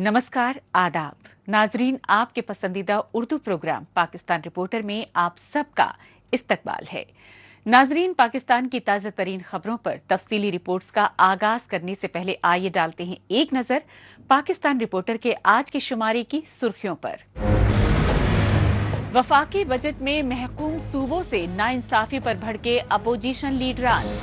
नमस्कार, आदाब नाजरीन, आपके पसंदीदा उर्दू प्रोग्राम पाकिस्तान रिपोर्टर में आप सबका इस्तकबाल है। नाजरीन, पाकिस्तान की ताज़ा तरीन खबरों पर तफसीली रिपोर्ट्स का आगाज करने से पहले आइए डालते हैं एक नजर पाकिस्तान रिपोर्टर के आज के शुमारे की सुर्खियों पर। वफाकी बजट में महकूम सूबों से नाइंसाफी पर भड़के अपोजिशन लीडरान।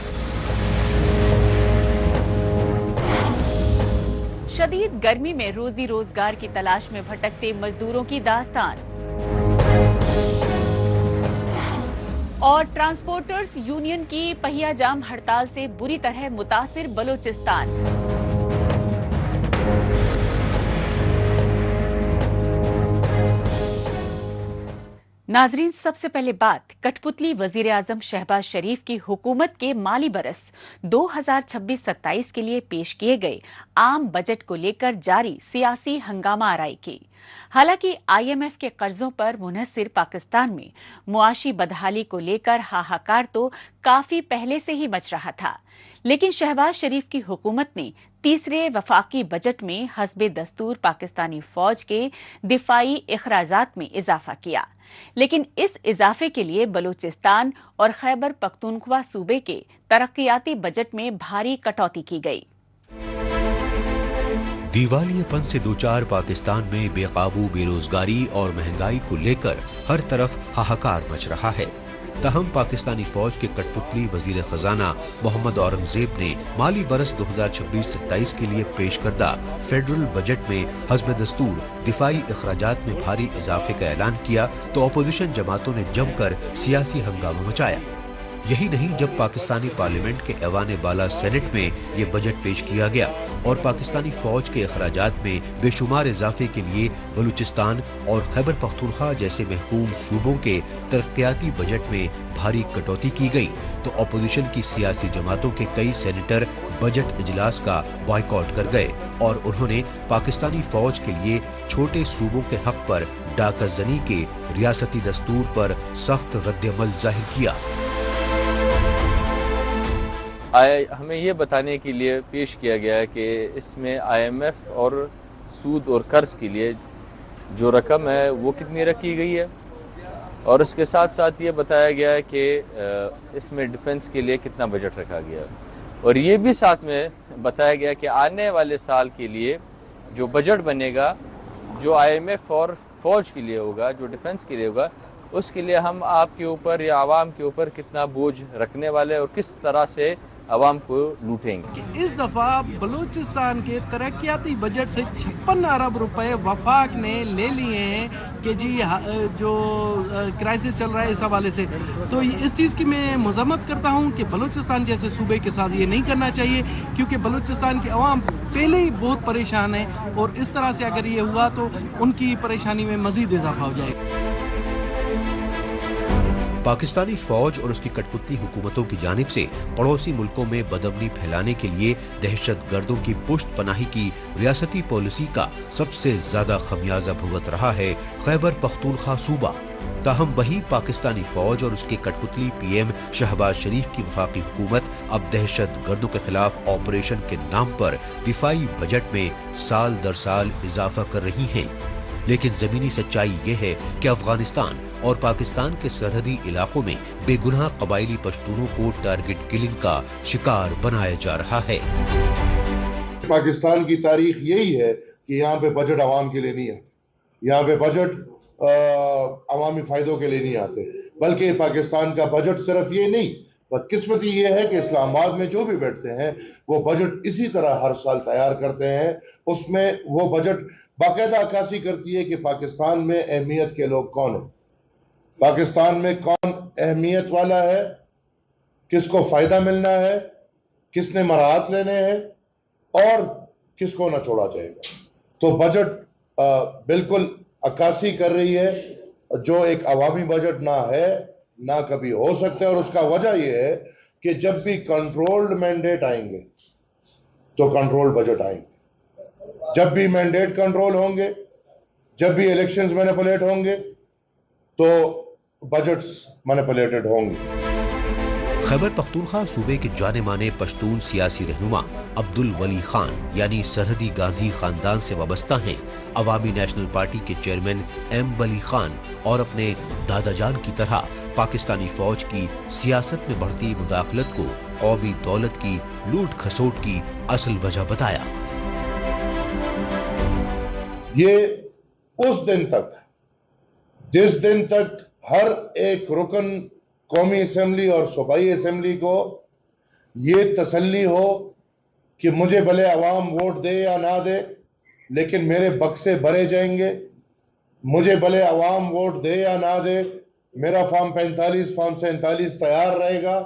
शदीद गर्मी में रोजी रोजगार की तलाश में भटकते मजदूरों की दास्तान। और ट्रांसपोर्टर्स यूनियन की पहिया जाम हड़ताल से बुरी तरह मुतासिर बलोचिस्तान। नाजरीन, सबसे पहले बात कठपुतली वजीर आजम शहबाज शरीफ की हुकूमत के माली बरस 2026-27 के लिए पेश किए गए आम बजट को लेकर जारी सियासी हंगामा आराई की। हालांकि IMF के कर्जों पर मुनहसिर पाकिस्तान में मुआशी बदहाली को लेकर हाहाकार तो काफी पहले से ही मच रहा था, लेकिन शहबाज शरीफ की हुकूमत ने तीसरे वफाकी बजट में हस्बे दस्तूर पाकिस्तानी फौज के दिफाई इखराजात में इजाफा किया, लेकिन इस इजाफे के लिए बलूचिस्तान और खैबर पख्तूनख्वा सूबे के तरक्याती बजट में भारी कटौती की गई। दिवालियापन से दो चार पाकिस्तान में बेकाबू बेरोजगारी और महंगाई को लेकर हर तरफ हाहाकार मच रहा है। तहम पाकिस्तानी फौज के कठपुतली वजीर खजाना मोहम्मद औरंगजेब ने माली बरस 2026-27 के लिए पेश करदा फेडरल बजट में हस्ब दस्तूर दिफाई अखराजात में भारी इजाफे का ऐलान किया तो अपोजिशन जमातों ने जमकर सियासी हंगामा मचाया। यही नहीं, जब पाकिस्तानी पार्लियामेंट के ऐवान बाला सेनेट में ये बजट पेश किया गया और पाकिस्तानी फौज के अखराजात में बेशुमार इजाफे के लिए बलूचिस्तान और खैबर पख्तूनख्वा जैसे महकूम सूबों के तरक्याती बजट में भारी कटौती की गई तो अपोजिशन की सियासी जमातों के कई सेनेटर बजट इजलास का बॉयकॉट कर गए और उन्होंने पाकिस्तानी फौज के लिए छोटे सूबों के हक पर डाका जनी के रियासती दस्तूर पर सख्त रद्दअमल जाहिर किया। हमें ये बताने के लिए पेश किया गया है कि इसमें IMF और सूद और कर्ज के लिए जो रकम है वो कितनी रखी गई है, और उसके साथ साथ ये बताया गया है कि इसमें डिफेंस के लिए कितना बजट रखा गया है, और ये भी साथ में बताया गया कि आने वाले साल के लिए जो बजट बनेगा, जो IMF और फौज के लिए होगा, जो डिफेंस के लिए होगा, उसके लिए हम आपके ऊपर या आवाम के ऊपर कितना बोझ रखने वाले और किस तरह से आवाम को लूटेंगे। इस दफा बलूचिस्तान के तरक्याती बजट से 56 अरब रुपए वफाक ने ले लिए हैं कि जी जो क्राइसिस चल रहा है इस हवाले से, तो इस चीज़ की मैं मजम्मत करता हूं कि बलूचिस्तान जैसे सूबे के साथ ये नहीं करना चाहिए, क्योंकि बलूचिस्तान की आवाम पहले ही बहुत परेशान है और इस तरह से अगर ये हुआ तो उनकी परेशानी में मजीद इजाफा हो जाएगा। पाकिस्तानी फौज और उसकी कठपुतली हुकूमतों की जानिब से पड़ोसी मुल्कों में बदअमनी फैलाने के लिए दहशत गर्दों की पुष्ट पनाही की रियासती पॉलिसी का सबसे ज्यादा खमियाजा भुगत रहा है खैबर पख्तूनख्वा सूबा। ताहम वही पाकिस्तानी फौज और उसके कठपुतली PM शहबाज शरीफ की वफाकी हुकूमत अब दहशत गर्दों के खिलाफ ऑपरेशन के नाम पर दिफाई बजट में साल दर साल इजाफा कर रही है। लेकिन जमीनी सच्चाई ये है कि अफगानिस्तान और पाकिस्तान के सरहदी इलाकों में बेगुनाह कबायली पश्तूनों को टारगेट किलिंग का शिकार बनाया जा रहा है। पाकिस्तान की तारीख यही है कि यहाँ पे बजट आवाम के लिए नहीं आते, यहाँ पे बजट अवामी फायदों के लिए नहीं आते, बल्कि पाकिस्तान का बजट सिर्फ ये नहीं, बदकिस्मती ये है कि इस्लामाबाद में जो भी बैठते हैं वो बजट इसी तरह हर साल तैयार करते हैं। उसमें वो बजट बाकायदा अक्कासी करती है कि पाकिस्तान में अहमियत के लोग कौन है, पाकिस्तान में कौन अहमियत वाला है, किसको फायदा मिलना है, किसने मराहत लेने हैं और किसको ना छोड़ा जाएगा। तो बजट बिल्कुल अक्कासी कर रही है जो एक अवामी बजट ना है ना कभी हो सकता है। और उसका वजह यह है कि जब भी कंट्रोल्ड मैंडेट आएंगे तो कंट्रोल्ड बजट आएंगे, जब भी मैंडेट कंट्रोल होंगे, जब भी इलेक्शंस मैनिपुलेट होंगे तो बजट्स मैनिपुलेटेड होंगे। خیبر پختونخوا صوبے کے جانے مانے پشتون سیاسی رہنما عبدالولی خان یعنی سرحدی گاندھی خاندان سے وابستہ ہیں عوامی نیشنل پارٹی کے چیئرمین ایم ولی خان اور اپنے دادا جان کی طرح پاکستانی فوج کی سیاست میں بڑھتی مداخلت کو قومی دولت کی لوٹ کھسوٹ کی اصل وجہ بتایا۔ یہ اس دن تک جس دن تک ہر ایک رکن قومی اسمبلی اور صوبائی اسمبلی کو یہ تسلی ہو کہ مجھے بھلے عوام ووٹ دے یا نہ دے لیکن میرے بکسے بھرے جائیں گے، مجھے بھلے عوام ووٹ دے یا نہ دے میرا فارم 45 فارم 47 تیار رہے گا،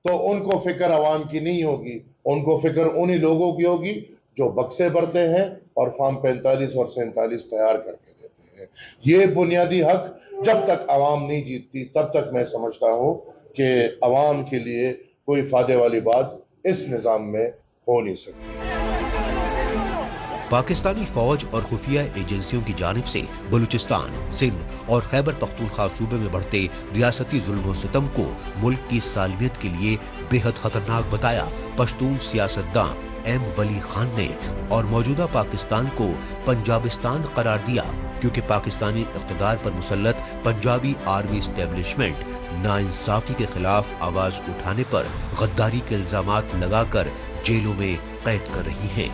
تو ان کو فکر عوام کی نہیں ہوگی، ان کو فکر انہی لوگوں کی ہوگی جو بکسے بھرتے ہیں اور فارم 45 اور 47 تیار کر کے دیتے ہیں۔ یہ بنیادی حق جب تک عوام نہیں جیتتی تب تک میں سمجھتا ہوں کہ عوام کے لیے کوئی فائدے والی بات اس نظام میں ہو نہیں سکتی۔ پاکستانی فوج اور خفیہ ایجنسیوں کی جانب سے بلوچستان، سندھ اور خیبر پختونخوا صوبے میں بڑھتے ریاستی ظلم و ستم کو ملک کی سالمیت کے لیے بے حد خطرناک بتایا پشتون سیاستداں ایم ولی خان نے، اور موجودہ پاکستان کو پنجابستان قرار دیا کیونکہ پاکستانی اقتدار پر مسلط پنجابی آرمی اسٹیبلشمنٹ ناانصافی کے خلاف آواز اٹھانے پر غداری کے الزامات لگا کر جیلوں میں قید کر رہی ہیں۔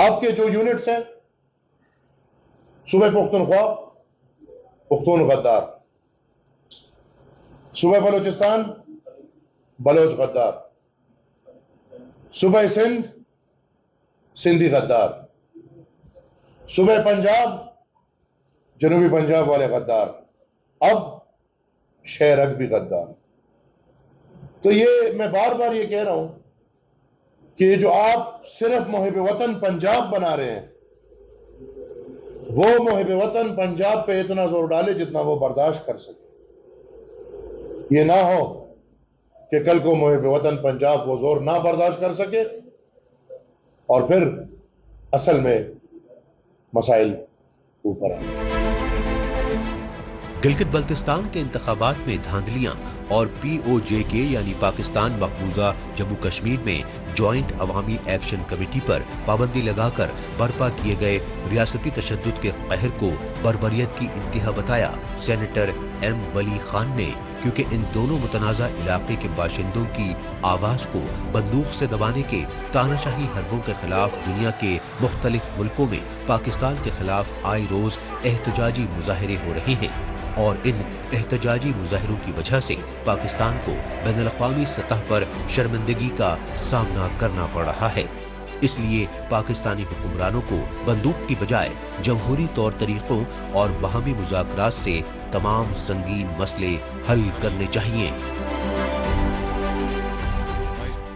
آپ کے جو یونٹس ہیں صوبہ پختونخوا پختون غدار، صوبہ بلوچستان بلوچ غدار، صوبہ سندھ سندھی غدار، صوبہ پنجاب جنوبی پنجاب والے غدار، اب شہرک بھی غدار۔ تو یہ میں بار بار یہ کہہ رہا ہوں کہ جو آپ صرف محب وطن پنجاب بنا رہے ہیں، وہ محب وطن پنجاب پہ اتنا زور ڈالے جتنا وہ برداشت کر سکے۔ یہ نہ ہو کہ کل کو محب وطن پنجاب وہ زور نہ برداشت کر سکے اور پھر اصل میں مسائل اوپر آئیں۔ گلگت بلتستان کے انتخابات میں دھاندلیاں اور پی او جے کے یعنی پاکستان مقبوضہ جموں کشمیر میں جوائنٹ عوامی ایکشن کمیٹی پر پابندی لگا کر برپا کیے گئے ریاستی تشدد کے قہر کو بربریت کی انتہا بتایا سینیٹر ایم ولی خان نے، کیونکہ ان دونوں متنازع علاقے کے باشندوں کی آواز کو بندوق سے دبانے کے تاناشاہی حربوں کے خلاف دنیا کے مختلف ملکوں میں پاکستان کے خلاف آئے روز احتجاجی مظاہرے ہو رہے ہیں، اور ان احتجاجی مظاہروں کی وجہ سے پاکستان کو بین الاقوامی سطح پر شرمندگی کا سامنا کرنا پڑ رہا ہے۔ اس لیے پاکستانی حکمرانوں کو بندوق کی بجائے جمہوری طور طریقوں اور باہمی مذاکرات سے تمام سنگین مسئلے حل کرنے چاہیے۔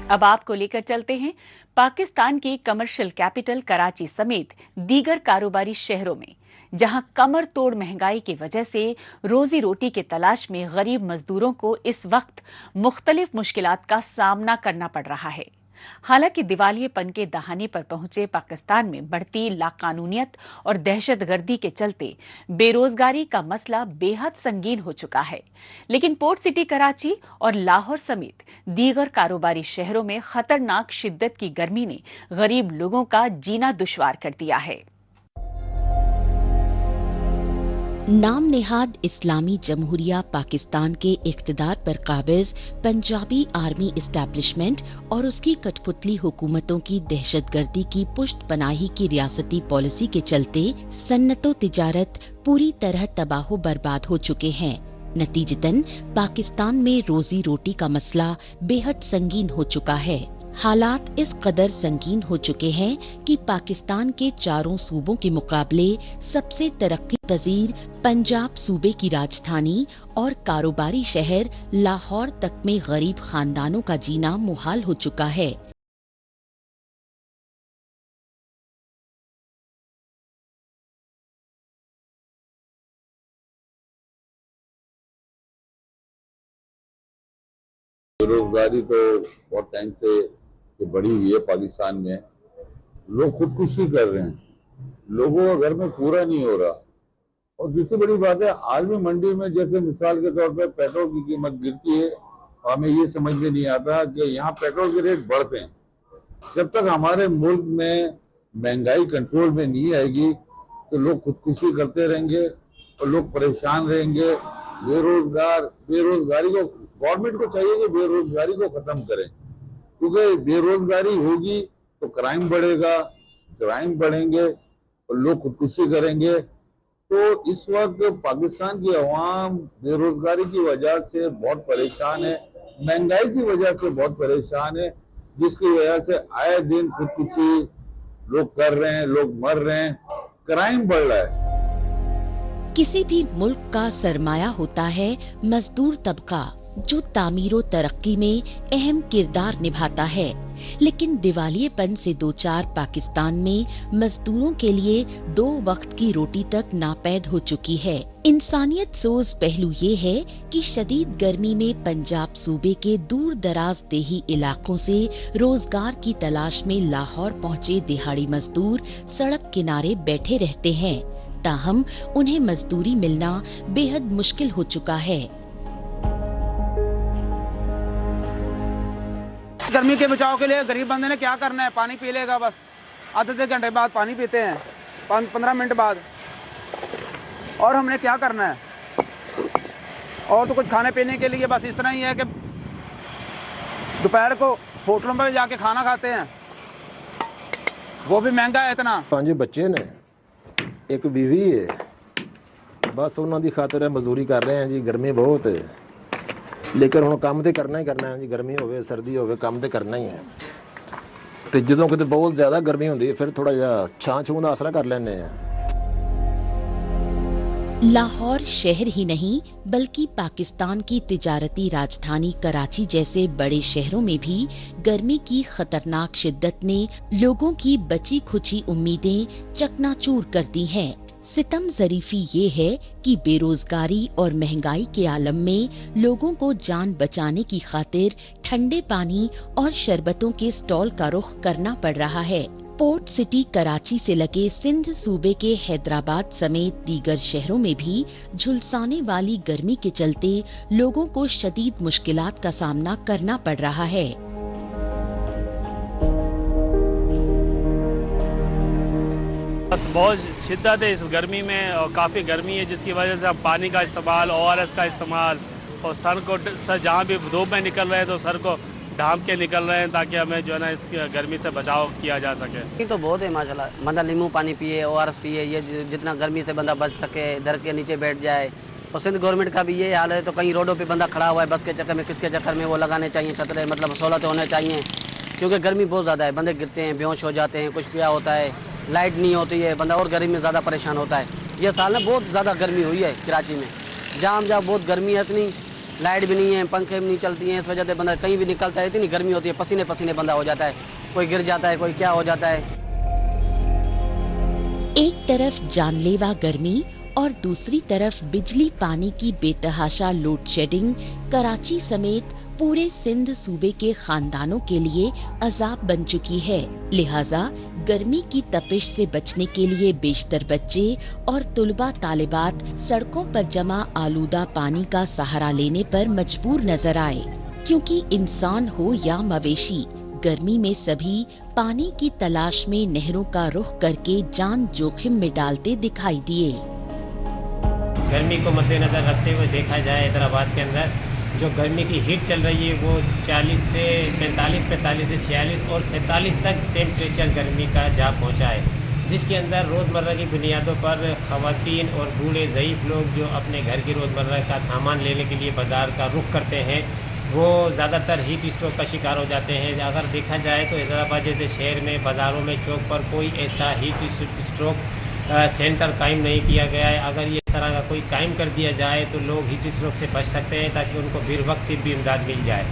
اب آپ کو لے کر چلتے ہیں پاکستان کی کمرشل کیپٹل کراچی سمیت دیگر کاروباری شہروں میں، جہاں کمر توڑ مہنگائی کی وجہ سے روزی روٹی کی تلاش میں غریب مزدوروں کو اس وقت مختلف مشکلات کا سامنا کرنا پڑ رہا ہے۔ حالانکہ دیوالیے پن کے دہانے پر پہنچے پاکستان میں بڑھتی لاقانونیت اور دہشت گردی کے چلتے بے روزگاری کا مسئلہ بے حد سنگین ہو چکا ہے، لیکن پورٹ سٹی کراچی اور لاہور سمیت دیگر کاروباری شہروں میں خطرناک شدت کی گرمی نے غریب لوگوں کا جینا دشوار کر دیا ہے۔ نام نہاد اسلامی جمہوریہ پاکستان کے اقتدار پر قابض پنجابی آرمی اسٹیبلشمنٹ اور اس کی کٹ پتلی حکومتوں کی دہشت گردی کی پشت پناہی کی ریاستی پالیسی کے چلتے صنعت و تجارت پوری طرح تباہ و برباد ہو چکے ہیں۔ نتیجتاً پاکستان میں روزی روٹی کا مسئلہ بے حد سنگین ہو چکا ہے۔ حالات اس قدر سنگین ہو چکے ہیں کہ پاکستان کے چاروں صوبوں کے مقابلے سب سے ترقی پذیر پنجاب صوبے کی راجدھانی اور کاروباری شہر لاہور تک میں غریب خاندانوں کا جینا محال ہو چکا ہے۔ بے روزگاری تو بہت ٹائم سے بڑھی ہوئی ہے پاکستان میں، لوگ خودکشی کر رہے ہیں، لوگوں کا گھر میں پورا نہیں ہو رہا، اور دوسری بڑی بات ہے عالمی منڈی میں جیسے مثال کے طور پہ پیٹرول کی قیمت گرتی ہے، ہمیں یہ سمجھ میں نہیں آتا کہ یہاں پیٹرول کے ریٹ بڑھتے ہیں. جب تک ہمارے ملک میں مہنگائی کنٹرول میں نہیں آئے گی تو لوگ خودکشی کرتے رہیں گے اور لوگ پریشان رہیں گے. بے روزگاری کو گورنمنٹ کو چاہیے کہ بے روزگاری کو ختم کریں، کیونکہ بے روزگاری ہوگی تو کرائم بڑھے گا، کرائم بڑھیں گے اور لوگ خودکشی کریں گے. تو اس وقت پاکستان کی عوام بے روزگاری کی وجہ سے بہت پریشان ہے، مہنگائی کی وجہ سے بہت پریشان ہے، جس کی وجہ سے آئے دن خودکشی لوگ کر رہے ہیں، لوگ مر رہے ہیں، کرائم بڑھ رہا ہے. کسی بھی ملک کا سرمایہ ہوتا ہے مزدور طبقہ، جو تعمیر و ترقی میں اہم کردار نبھاتا ہے، لیکن دیوالیے پن سے دوچار پاکستان میں مزدوروں کے لیے 2 وقت کی روٹی تک ناپید ہو چکی ہے. انسانیت سوز پہلو یہ ہے کہ شدید گرمی میں پنجاب صوبے کے دور دراز دیہی علاقوں سے روزگار کی تلاش میں لاہور پہنچے دہاڑی مزدور سڑک کنارے بیٹھے رہتے ہیں، تاہم انہیں مزدوری ملنا بے حد مشکل ہو چکا ہے. گرمی کے بچاؤ کے لیے غریب بندے نے کیا کرنا ہے؟ پانی پی لے گا بس، آدھے گھنٹے بعد پانی پیتے ہیں، 15 منٹ بعد. اور ہم نے کیا کرنا ہے؟ اور تو کچھ کھانے پینے کے لیے بس اس طرح ہی ہے کہ دوپہر کو ہوٹلوں میں جا کے کھانا کھاتے ہیں، وہ بھی مہنگا ہے اتنا. 5 بچے نے، ایک بیوی ہے، بس انہوں دی خاطر مزدوری کر رہے ہیں جی. گرمی بہت ہے لیکن ہوں کام تو کرنا ہی کرنا ہے جی. گرمی ہوਵੇ سردی ہوਵੇ کام تو کرنا ہی ہے. تو جدوں کتے بہت زیادہ گرمی ہوندی ہے پھر تھوڑا جہا چھاں چھوں دا آسرا کر لینے ہیں. لاہور شہر ہی نہیں بلکہ پاکستان کی تجارتی راجدھانی کراچی جیسے بڑے شہروں میں بھی گرمی کی خطرناک شدت نے لوگوں کی بچی کھچی امیدیں چکناچور کر دی ہیں. ستم ظریفی یہ ہے کہ بے روزگاری اور مہنگائی کے عالم میں لوگوں کو جان بچانے کی خاطر ٹھنڈے پانی اور شربتوں کے سٹال کا رخ کرنا پڑ رہا ہے. پورٹ سٹی کراچی سے لگے سندھ صوبے کے حیدرآباد سمیت دیگر شہروں میں بھی جھلسانے والی گرمی کے چلتے لوگوں کو شدید مشکلات کا سامنا کرنا پڑ رہا ہے. بس بہت شدت ہے اس گرمی میں، اور کافی گرمی ہے جس کی وجہ سے اب پانی کا استعمال، ORS کا استعمال، اور سر جہاں بھی دھوپ میں نکل رہے ہیں تو سر کو ڈھانپ کے نکل رہے ہیں تاکہ ہمیں جو ہے نا اس کی گرمی سے بچاؤ کیا جا سکے. یہ تو بہت ہے ماشاءاللہ، بندہ لیمو پانی پیے، ORS پیے، یہ جتنا گرمی سے بندہ بچ سکے، در کے نیچے بیٹھ جائے. اور سندھ گورنمنٹ کا بھی یہ حال ہے، تو کہیں روڈوں پہ بندہ کھڑا ہوا ہے بس کے چکر میں، کس کے چکر میں، وہ لگانے چاہیے چھترے، مطلب سہولتیں ہونے چاہیے، کیونکہ گرمی بہت زیادہ ہے. بندے گرتے ہیں، بیہوش ہو جاتے ہیں، کچھ کیا ہوتا ہے، لائٹ نہیں ہوتی ہے، بندہ اور گرمی میں زیادہ پریشان ہوتا ہے. یہ سال نا بہت زیادہ گرمی ہوئی ہے کراچی میں، جام بہت گرمی ہے، اتنی لائٹ بھی نہیں ہے، پنکھے بھی نہیں چلتی ہیں، اس وجہ سے بندہ کہیں بھی نکلتا ہے، اتنی گرمی ہوتی ہے، پسینے پسینے بندہ ہو جاتا ہے، کوئی گر جاتا ہے، کوئی کیا ہو جاتا ہے. ایک طرف جان لیوا گرمی اور دوسری طرف بجلی پانی کی بے تحاشا لوڈ شیڈنگ کراچی سمیت پورے سندھ صوبے کے خاندانوں کے لیے عذاب بن چکی ہے. لہٰذا گرمی کی تپش سے بچنے کے لیے بیشتر بچے اور طلباء طالبات سڑکوں پر جمع آلودہ پانی کا سہارا لینے پر مجبور نظر آئے، کیونکہ انسان ہو یا مویشی، گرمی میں سبھی پانی کی تلاش میں نہروں کا رخ کر کے جان جوخم میں ڈالتے دکھائی دیے. گرمی کو مد نظر رکھتے ہوئے دیکھا جائے حیدرآباد کے اندر جو گرمی کی ہیٹ چل رہی ہے وہ 40 سے 45 سے 46 اور 47 تک ٹیمپریچر گرمی کا جا پہنچا ہے، جس کے اندر روزمرہ کی بنیادوں پر خواتین اور بوڑھے ضعیف لوگ جو اپنے گھر کی روزمرہ کا سامان لینے کے لیے بازار کا رخ کرتے ہیں وہ زیادہ تر ہیٹ اسٹروک کا شکار ہو جاتے ہیں. اگر دیکھا جائے تو حیدرآباد جیسے شہر میں بازاروں میں چوک پر کوئی ایسا ہیٹ اسٹروک سینٹر قائم نہیں کیا گیا ہے. اگر یہ اس طرح کا کوئی قائم کر دیا جائے تو لوگ ہیٹ اسٹروک سے بچ سکتے ہیں تاکہ ان کو بر وقت طبی امداد مل جائے.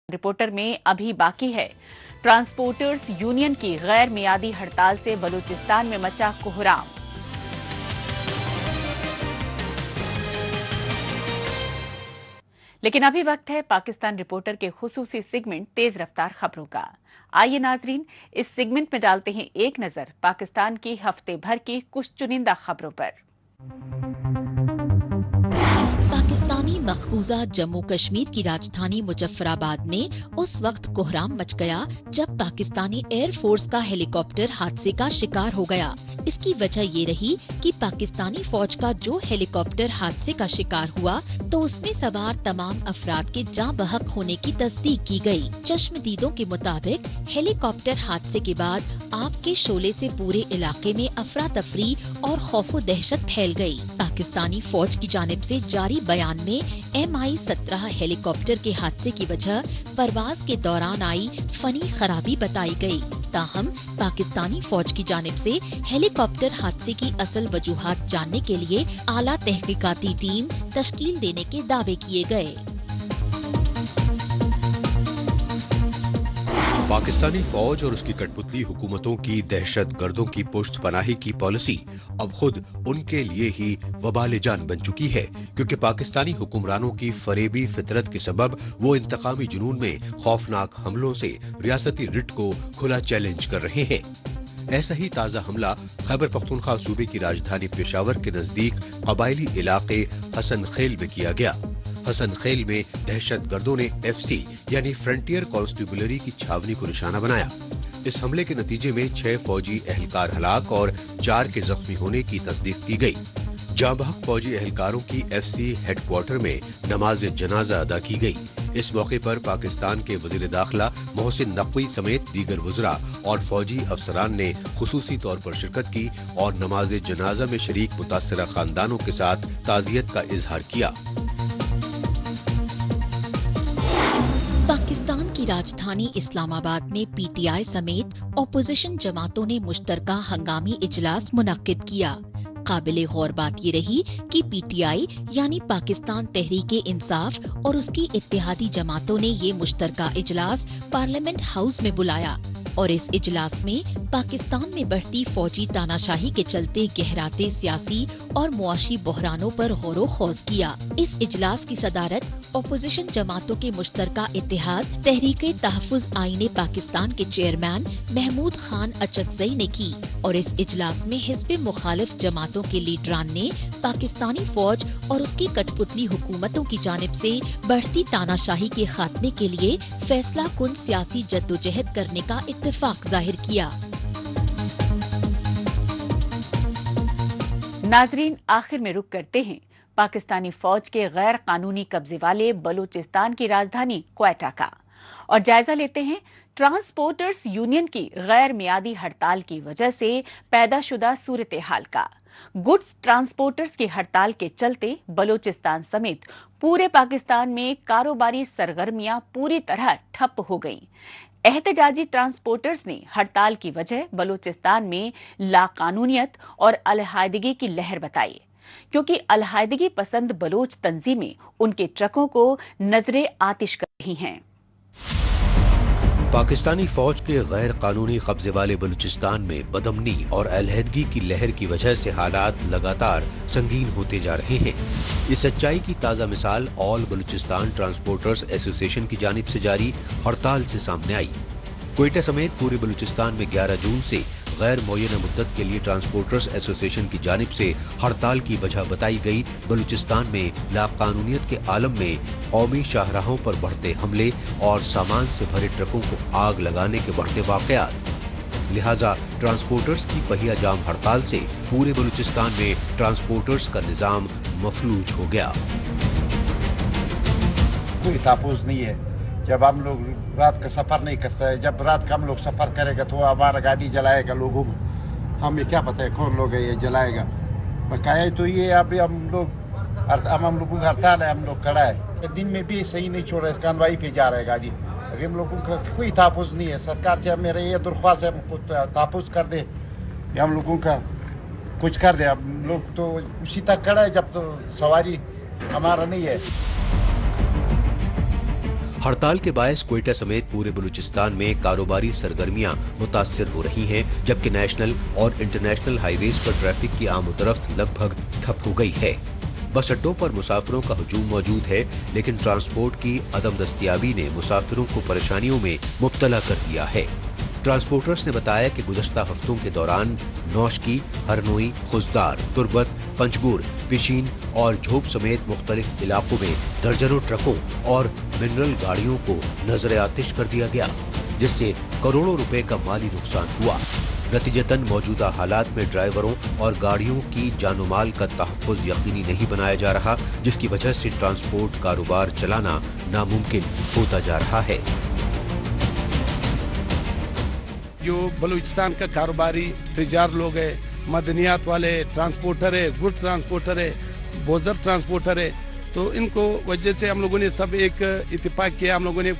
रिपोर्टर में अभी बाकी है। ट्रांसपोर्टर्स यूनियन की गैर मियादी हड़ताल से बलूचिस्तान में मचा कोहराम। लेकिन अभी वक्त है पाकिस्तान रिपोर्टर के खुसूसी सेगमेंट तेज रफ्तार खबरों का। आइए नाजरीन, इस सेगमेंट में डालते हैं एक नजर पाकिस्तान की हफ्ते भर की कुछ चुनिंदा खबरों पर। पाकिस्तानी मकबूजा जम्मू कश्मीर की राजधानी मुजफ्फराबाद में उस वक्त कोहराम मच गया जब पाकिस्तानी एयरफोर्स का हेलीकॉप्टर हादसे का शिकार हो गया। इसकी वजह ये रही कि पाकिस्तानी फौज का जो हेलीकॉप्टर हादसे का शिकार हुआ तो उसमें सवार तमाम अफराद के जाँ बहक होने की तस्दीक की गई। चश्मदीदों के मुताबिक हेलीकॉप्टर हादसे के बाद आग के शोले से पूरे इलाके में अफरा तफरी और खौफो दहशत फैल गई। पाकिस्तानी फौज की जानिब से जारी बयान में MI-17 हेलीकॉप्टर के हादसे की वजह परवाज के दौरान आई फनी खराबी बताई गई। ताहम पाकिस्तानी फौज की जानिब से हेलीकॉप्टर हादसे की असल वजूहात जानने के लिए आला तहकीकाती टीम तश्कील देने के दावे किए गए। पाकिस्तानी फौज और उसकी कठपुतली हुकूमतों की दहशत गर्दों की पुष्ट पनाही की पॉलिसी अब खुद उनके लिए ही वबाल जान बन चुकी है, क्योंकि पाकिस्तानी हुक्मरानों की फरेबी फितरत के सबब वो इंतकामी जुनून में खौफनाक हमलों से रियासती रिट को खुला चैलेंज कर रहे हैं। ऐसा ही ताज़ा हमला खैबर पख्तूनख्वा सूबे की राजधानी पेशावर के नजदीक कबायली इलाके हसन खेल में किया गया। हसन खेल में दहशत गर्दों ने FC यानी फ्रंटियर कॉन्स्टेबुलरी की छावनी को निशाना बनाया। इस हमले के नतीजे में 6 फौजी एहलकार हलाक और 4 के जख्मी होने की तस्दीक की गई। जांबहक फौजी एहलकारों की FC हेडक्वार्टर में नमाज जनाजा अदा की गई। इस मौके पर पाकिस्तान के वजीर दाखिला मोहसिन नकवी समेत दीगर वज़रा और फौजी अफसरान ने खुसूसी तौर पर शिरकत की और नमाज जनाजा में शरीक मुतासरा खानदानों के साथ ताज़ियत का इजहार किया। पाकिस्तान की राजधानी इस्लामाबाद में PTI समेत अपोजिशन जमातों ने मुश्तरका हंगामी इजलास मुनक्किद किया। काबिले गौर बात ये रही कि PTI यानी पाकिस्तान तहरीके इंसाफ और उसकी इत्तेहादी जमातों ने ये मुश्तरका इजलास पार्लियामेंट हाउस में बुलाया और इस इजलास में पाकिस्तान में बढ़ती फौजी तानाशाही के चलते गहराते सियासी और मुआशी बहरानों पर गौर खौज किया। इस इजलास की सदारत अपोजिशन जमातों के मुश्तरका इत्तेहाद तहरीके तहफ़्फ़ुज़ आईने पाकिस्तान के चेयरमैन महमूद खान अचकज़ई ने की और इस इजलास में हिज़्ब मुखालिफ जमातों के लीडरान ने पाकिस्तानी फौज और उसकी कठपुतली हुकूमतों की जानिब से बढ़ती तानाशाही के खात्मे के लिए फैसला कुन सियासी जद्दोजहद करने का इत्तेफाक जाहिर किया। नाजरीन, आखिर में रुक करते हैं पाकिस्तानी फौज के गैर कानूनी कब्जे वाले बलूचिस्तान की राजधानी क्वेटा का और जायजा लेते हैं ट्रांसपोर्टर्स यूनियन की गैर मियादी हड़ताल की वजह से पैदाशुदा सूरत हाल का। गुड्स ट्रांसपोर्टर्स की हड़ताल के चलते बलूचिस्तान समेत पूरे पाकिस्तान में कारोबारी सरगर्मियां पूरी तरह ठप हो गईं। एहतजाजी ट्रांसपोर्टर्स ने हड़ताल की वजह बलूचिस्तान में लाकानूनियत और अलहायदगी की लहर बताई, क्योंकि अलहायदगी पसंद बलोच तंजीमें उनके ट्रकों को नजरे आतिश कर रही हैं। पाकिस्तानी फौज के गैर कानूनी कब्जे वाले बलूचिस्तान में बदअमनी और अलहदगी की लहर की वजह से हालात लगातार संगीन होते जा रहे हैं। इस सच्चाई की ताज़ा मिसाल ऑल बलूचिस्तान ट्रांसपोर्टर्स एसोसिएशन की जानिब से जारी हड़ताल से सामने आई। क्वेटा समेत पूरे बलूचिस्तान में 11 जून से गैर मुअय्यना मुद्दत के लिए ट्रांसपोर्टर्स एसोसिएशन की जानिब से हड़ताल की वजह बताई गई बलूचिस्तान में लाकानूनियत के आलम में कौमी शाहराहों पर बढ़ते हमले और सामान से भरे ट्रकों को आग लगाने के बढ़ते वाकयात। लिहाजा ट्रांसपोर्टर्स की पहिया जाम हड़ताल से पूरे बलूचिस्तान में ट्रांसपोर्टर्स का निजाम मफलूज हो गया। कोई तापुज नहीं है। जब हम लोग रात का सफ़र नहीं कर सकते, जब रात का हम लोग सफ़र करेगा तो हमारा गाड़ी जलाएगा लोगों को, हमें क्या पता है कौन लोग है ये जलाएगा। बकाया तो ये अभी हम लोगों का हड़ताल है, हम लोग खड़ा है, दिन में भी सही नहीं छोड़ रहे, कानवाई पे जा रहा है गाड़ी। अभी हम लोगों का कोई तापुज नहीं है। सरकार से मेरा ये दरख्वास्त है, हमको तापुज कर दे, हम लोगों का कुछ कर दे। हम लोग तो उसी तक खड़ा है जब तो सवारी हमारा नहीं है। हड़ताल के बायस क्वेटा समेत पूरे बलूचिस्तान में कारोबारी सरगर्मियां मुतासिर हो रही हैं, जबकि नेशनल और इंटरनेशनल हाईवेज पर ट्रैफिक की आमदोरफ्त लगभग ठप हो गई है। बस अड्डों पर मुसाफिरों का हुजूम मौजूद है, लेकिन ट्रांसपोर्ट की अदम दस्तयाबी ने मुसाफिरों को परेशानियों में मुब्तला कर दिया है। ट्रांसपोर्टर्स ने बताया कि गुज़श्ता हफ्तों के दौरान नौशकी, हरनोई, खुजदार, तुर्बत, पंचगूर, पिशीन और झोप समेत मुख्तलिफ इलाकों में दर्जनों ट्रकों और मिनरल गाड़ियों को नजर आतिश कर दिया गया, जिससे करोड़ों रुपए का माली नुकसान हुआ। नतीजतन मौजूदा हालात में ड्राइवरों और गाड़ियों की जानो माल का तहफ़्फ़ुज़ यकीनी नहीं बनाया जा रहा, जिसकी वजह से ट्रांसपोर्ट कारोबार चलाना नामुमकिन होता जा रहा है। जो बलूचिस्तान का कारोबारी तजार लोग है, मदनियात वाले ट्रांसपोर्टर है, गुड ट्रांसपोर्टर है, बोजर ट्रांसपोर्टर है, तो इनको वजह से हम लोगों ने सब एक इत्तेफाक किया। हम लोगों ने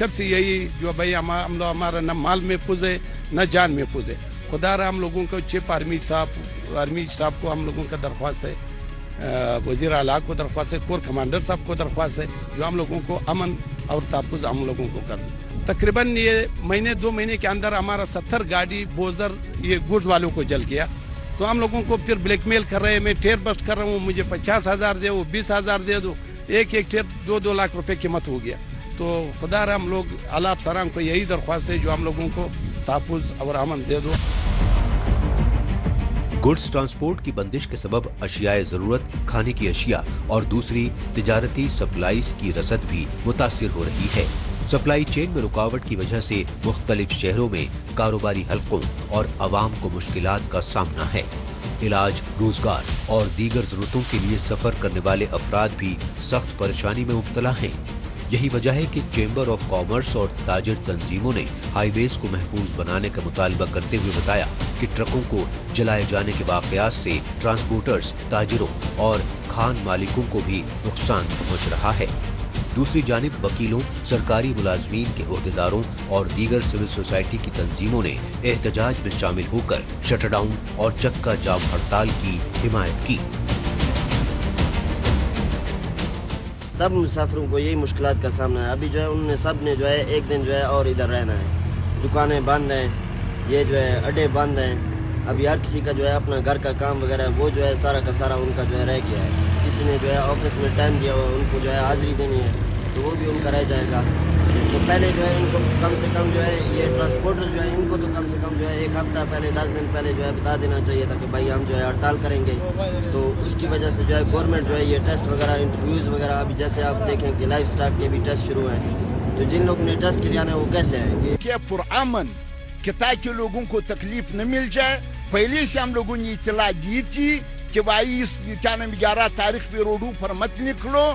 कब से यही जो भाई हम लोग हमारा न माल महफूज है न जान महफूज है। खुदा रहा हम लोगों को चीफ आर्मी स्टाफ को हम लोगों का दरख्वास्त है, वजीर आला को दरख्वास्त है, कोर कमांडर साहब को दरख्वास्त है, जो हम लोगों को अमन और तहफ़्फ़ुज़ हम लोगों को कर। तकरीबन ये महीने 2 महीने के अंदर हमारा 70 गाड़ी बोजर ये गुड्स वालों को जल गया। तो हम लोगों को फिर ब्लैकमेल कर रहे हैं, मैं टेयर बस्ट कर रहा हूँ, मुझे 50,000 दे दो, 20,000 दे दो, एक टेयर 2-2 लाख रुपए कीमत हो गया। तो खुदा रहा हम लोग आला अफसरान को यही दरख्वास्त है, जो हम लोगों को तहफ़्फ़ुज़ और अमन दे दो। गुड्स ट्रांसपोर्ट की बंदिश के सबब अशियाए जरूरत, खाने की अशिया और दूसरी तिजारती सप्लाईज की रसद भी मुतासिर हो रही है। सप्लाई चेन में रुकावट की वजह से मुख्तलिफ शहरों में कारोबारी हलकों और अवाम को मुश्किलात का सामना है। इलाज, रोजगार और दीगर जरूरतों के लिए सफर करने वाले अफराद भी सख्त परेशानी में मुब्तला हैं। यही वजह है कि चेंबर ऑफ कॉमर्स और ताजिर तंजीमों ने हाईवेज को महफूज बनाने का मुतालबा करते हुए बताया कि ट्रकों को जलाए जाने के वाकयात से ट्रांसपोर्टर्स, ताजिरों और खान मालिकों को भी नुकसान पहुंच रहा है। दूसरी जानिब वकीलों, सरकारी मुलाजमीन के ओहदेदारों और दीगर सिविल सोसाइटी की तंजीमों ने एहतजाज में शामिल होकर शटडाउन और चक्का जाम हड़ताल की हिमायत की। सब मुसाफिरों को यही मुश्किलात का सामना है। अभी जो है उन्होंने सब ने जो है एक दिन जो है और इधर रहना है। दुकानें बंद हैं, ये जो है अड्डे बंद हैं। अभी हर किसी का जो है अपना घर का काम वगैरह वो जो है सारा का सारा उनका जो है रह गया है। किसी ने जो है ऑफिस में टाइम दिया हुआ, उनको जो है हाजिरी देनी है, तो वो भी उनका रह जाएगा। तो पहले जो है इनको कम से कम जो है ये ट्रांसपोर्टर जो है इनको तो कम से कम जो है 1 हफ्ता पहले 10 दिन पहले जो है बता देना चाहिए था कि भाई हम जो है हड़ताल करेंगे। तो उसकी वजह से जो है गवर्नमेंट जो है ये टेस्ट वगैरह, इंटरव्यूज़ वगैरह, अभी जैसे आप देखें कि लाइफ स्टॉक के भी टेस्ट शुरू हैं, तो जिन लोगों ने टेस्ट के लिए आना है वो कैसे आएंगे? क्या पुरअमन कि ताकि लोगों को तकलीफ न मिल जाए, पहले से हम लोगों ने इतला दी थी कि भाई इस 11 तारीख पे रोडों पर मत निकलो,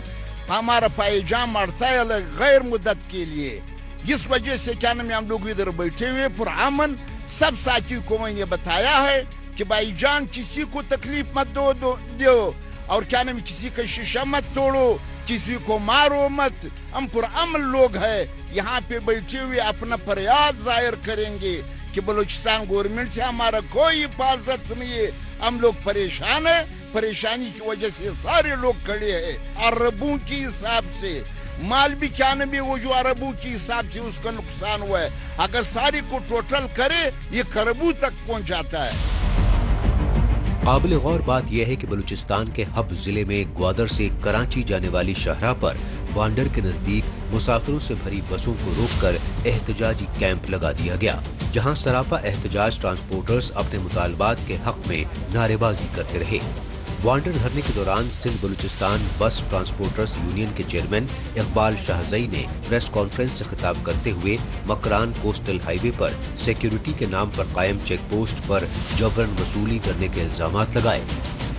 हमारा पायजाम हड़ताल है गैर मुद्दत के लिए। इस वजह से क्या नाम हम लोग इधर बैठे हुए पुरअमन सब साथी को मैंने बताया है कि भाई जान किसी को तकलीफ मत दो और क्या नाम किसी का शीशा मत तोड़ो, किसी को मारो मत। हम पुरअमन लोग हैं, यहाँ पे बैठे हुए अपना फरियाद जाहिर करेंगे कि बलूचिस्तान गवर्नमेंट से हमारा कोई हिफाजत नहीं है, हम लोग परेशान है। परेशानी की वजह से सारे लोग खड़े हैं। अरबों के हिसाब से माल भी क्या न भी वो जो अरबों के हिसाब से उसका नुकसान हुआ है, अगर सारी को टोटल करे ये खरबों तक पहुंच जाता है। काबिल गौर बात यह है कि बलूचिस्तान के हब जिले में ग्वादर से कराची जाने वाली शाहराह पर वांडर के नजदीक मुसाफिरों से भरी बसों को रोककर एहतजाजी कैंप लगा दिया गया, जहां सरापा एहतजाज ट्रांसपोर्टर्स अपने मुतालबात के हक में नारेबाजी करते रहे। वांडर धरने के दौरान सिंध बलूचिस्तान बस ट्रांसपोर्टर्स यूनियन के चेयरमैन इकबाल शाहजई ने प्रेस कॉन्फ्रेंस से खिताब करते हुए मकरान कोस्टल हाईवे पर सिक्योरिटी के नाम पर कायम चेक पोस्ट पर जबरन वसूली करने के इल्जामात लगाए।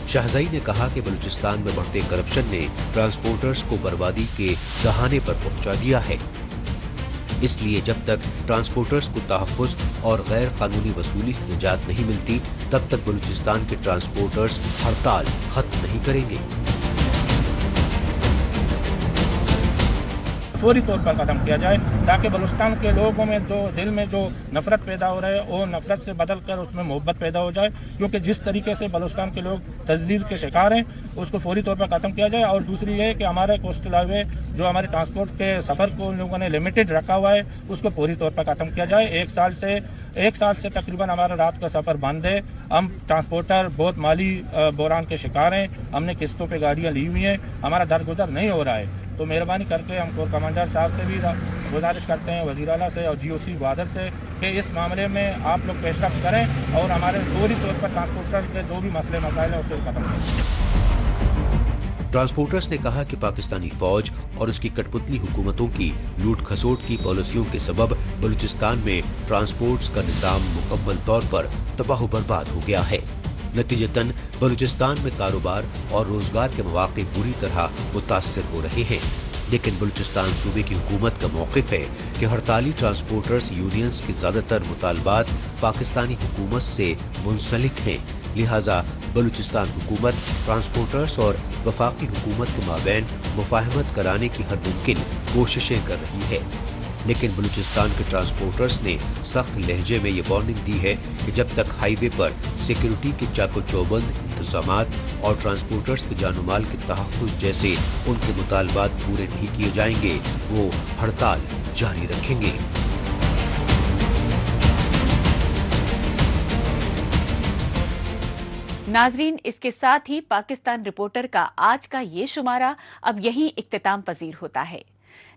शाहजई ने कहा कि बलूचिस्तान में बढ़ते करप्शन ने ट्रांसपोर्टर्स को बर्बादी के दहाने पर पहुंचा दिया है, इसलिए जब तक ट्रांसपोर्टर्स को तहफ़्फ़ुज़ और गैर कानूनी वसूली से निजात नहीं मिलती, तब तक बलूचिस्तान के ट्रांसपोर्टर्स हड़ताल खत्म नहीं करेंगे। फौरी तौर पर ख़त्म किया जाए, ताकि बलूचिस्तान के लोगों में जो दिल में जो नफ़रत पैदा हो रहा है वो नफ़रत से बदल कर उसमें मोहब्बत पैदा हो जाए, क्योंकि जिस तरीके से बलूचिस्तान के लोग तजदीद के शिकार हैं उसको फौरी तौर पर ख़त्म किया जाए। और दूसरी ये कि हमारे कोस्टल हाईवे जो हमारे ट्रांसपोर्ट के सफ़र को उन लोगों ने लिमिटेड रखा हुआ है उसको फौरी तौर पर ख़त्म किया जाए। एक साल से तकरीबन हमारा रात का सफ़र बंद है। हम ट्रांसपोर्टर बहुत माली बहरान के शिकार हैं, हमने किस्तों पे गाड़ियाँ ली हुई हैं, हमारा दरगुजर नहीं हो रहा है। तो मेहरबानी करके हम कोर कमांडर साहब से भी गुजारिश करते हैं, वज़ीर आला से और GOC ग्वादर से, कि इस मामले में आप लोग पेशरफ्त करें और हमारे फौरी तौर पर ट्रांसपोर्टर के जो भी मसले मसाइल हैं उसे ख़त्म करें। ट्रांसपोर्टर्स ने कहा कि पाकिस्तानी फौज और उसकी कठपुतली हुकूमतों की लूट खसोट की पॉलिसियों के सबब बलूचिस्तान में ट्रांसपोर्ट्स का निज़ाम मुकम्मल तौर पर तबाह बर्बाद हो गया है। नतीजतन बलूचिस्तान में कारोबार और रोजगार के मौके बुरी तरह मुतासर हो रहे हैं। लेकिन बलूचिस्तान सूबे की हुकूमत का मौक़िफ़ है कि हड़ताली ट्रांसपोर्टर्स यूनियंस के ज़्यादातर मुतालबात पाकिस्तानी हुकूमत से मुंसलिक हैं, लिहाजा बलूचिस्तान हुकूमत ट्रांसपोर्टर्स और वफाकी हुकूमत के माबैन मुफाहमत कराने की हर मुमकिन कोशिशें कर रही है। लेकिन बलूचिस्तान के ट्रांसपोर्टर्स ने सख्त लहजे में ये वार्निंग दी है कि जब तक हाईवे पर सिक्योरिटी के चाको चौबंद इंतजामात और ट्रांसपोर्टर्स के जानो माल के तहफ़्फ़ुज़ जैसे उनके मुतालबात पूरे नहीं किए जाएंगे, वो हड़ताल जारी रखेंगे। नाजरीन, इसके साथ ही पाकिस्तान रिपोर्टर का आज का ये शुमारा अब यहीं इख्तिताम पजीर होता है।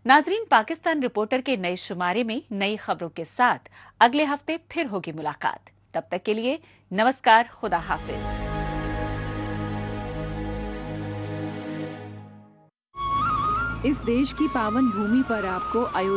नाजरीन, पाकिस्तान रिपोर्टर के नए शुमारे में नई खबरों के साथ अगले हफ्ते फिर होगी मुलाकात। तब तक के लिए नमस्कार, खुदा हाफिज। इस देश की पावन भूमि पर आपको